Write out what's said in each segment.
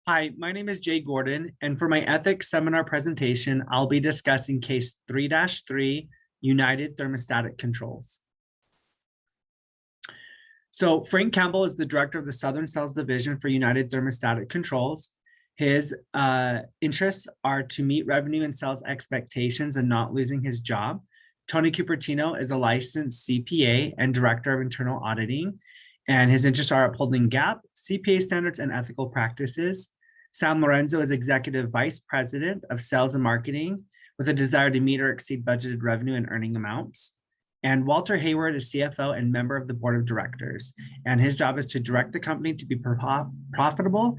Hi, my name is Jay Gordon, and for my ethics seminar presentation, I'll be discussing case 3-3, United Thermostatic Controls. So Frank Campbell is the director of the Southern Sales Division for United Thermostatic Controls. His interests are to meet revenue and sales expectations and not losing his job. Tony Cupertino is a licensed CPA and director of internal auditing, and his interests are upholding GAAP, CPA standards, and ethical practices. Sam Lorenzo is executive vice president of sales and marketing with a desire to meet or exceed budgeted revenue and earning amounts. And Walter Hayward is CFO and member of the board of directors. And his job is to direct the company to be profitable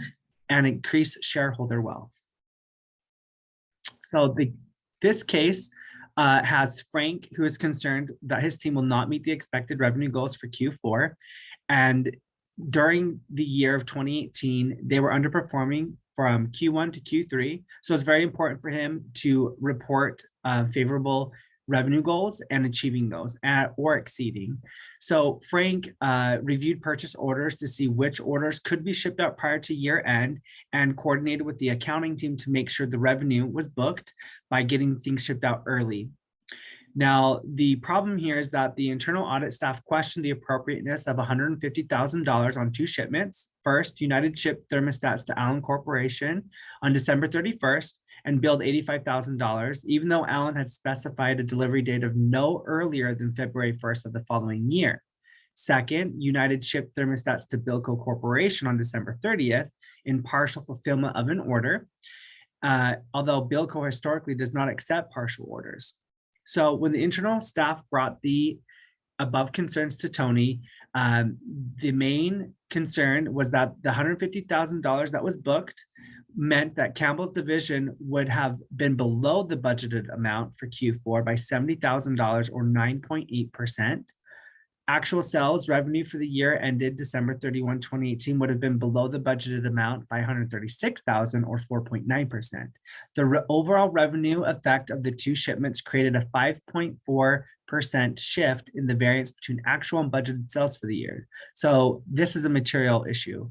and increase shareholder wealth. So this case has Frank, who is concerned that his team will not meet the expected revenue goals for Q4. And during the year of 2018, they were underperforming from Q1 to Q3. So it's very important for him to report favorable revenue goals and achieving those or exceeding. So Frank reviewed purchase orders to see which orders could be shipped out prior to year end and coordinated with the accounting team to make sure the revenue was booked by getting things shipped out early. Now, the problem here is that the internal audit staff questioned the appropriateness of $150,000 on two shipments. First, United shipped thermostats to Allen Corporation on December 31st and billed $85,000, even though Allen had specified a delivery date of no earlier than February 1st of the following year. Second, United shipped thermostats to Bilco Corporation on December 30th in partial fulfillment of an order, although Bilco historically does not accept partial orders. So when the internal staff brought the above concerns to Tony, the main concern was that the $150,000 that was booked meant that Campbell's division would have been below the budgeted amount for Q4 by $70,000 or 9.8%. Actual sales revenue for the year ended December 31, 2018 would have been below the budgeted amount by $136,000 or 4.9%. The overall revenue effect of the two shipments created a 5.4% shift in the variance between actual and budgeted sales for the year. So this is a material issue.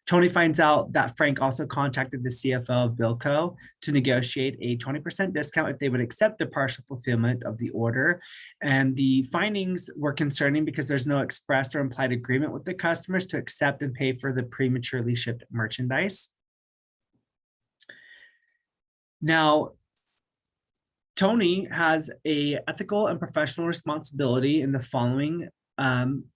Tony finds out that Frank also contacted the CFO of Bilco to negotiate a 20% discount if they would accept the partial fulfillment of the order. And the findings were concerning because there's no expressed or implied agreement with the customers to accept and pay for the prematurely shipped merchandise. Now, Tony has an ethical and professional responsibility in the following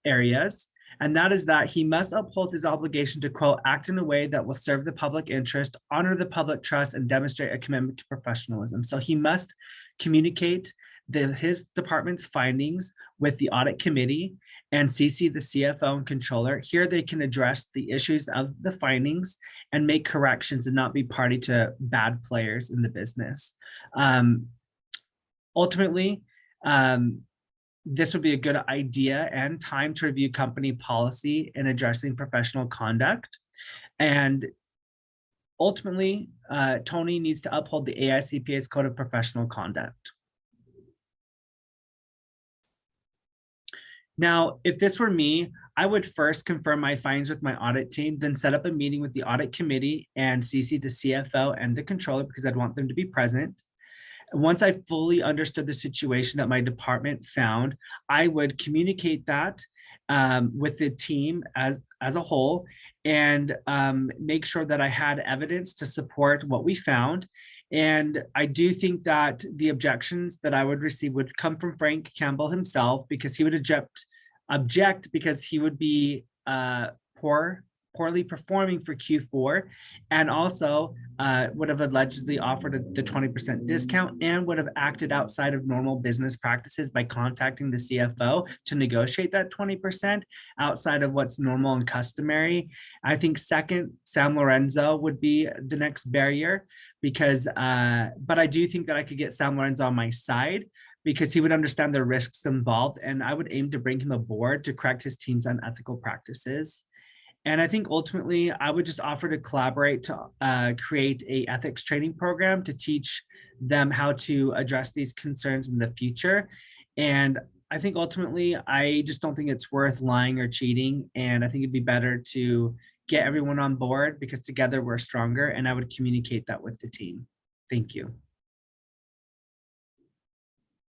areas. And that is that he must uphold his obligation to, quote, act in a way that will serve the public interest, honor the public trust, and demonstrate a commitment to professionalism. So he must communicate his department's findings with the audit committee and CC the CFO and controller. Here they can address the issues of the findings and make corrections and not be party to bad players in the business. Ultimately, this would be a good idea and time to review company policy in addressing professional conduct. And ultimately, Tony needs to uphold the AICPA's Code of Professional Conduct. Now, if this were me, I would first confirm my findings with my audit team, then set up a meeting with the audit committee and CC the CFO and the controller because I'd want them to be present. Once I fully understood the situation that my department found, I would communicate that with the team as a whole and make sure that I had evidence to support what we found. And I do think that the objections that I would receive would come from Frank Campbell himself because he would object because he would be poorly performing for Q4 and also would have allegedly offered the 20% discount and would have acted outside of normal business practices by contacting the CFO to negotiate that 20% outside of what's normal and customary. I think second, Sam Lorenzo would be the next barrier because, but I do think that I could get Sam Lorenzo on my side because he would understand the risks involved and I would aim to bring him aboard to correct his team's unethical practices. And I think ultimately I would just offer to collaborate to create a ethics training program to teach them how to address these concerns in the future. And I think ultimately, I just don't think it's worth lying or cheating. And I think it'd be better to get everyone on board because together we're stronger, and I would communicate that with the team. Thank you.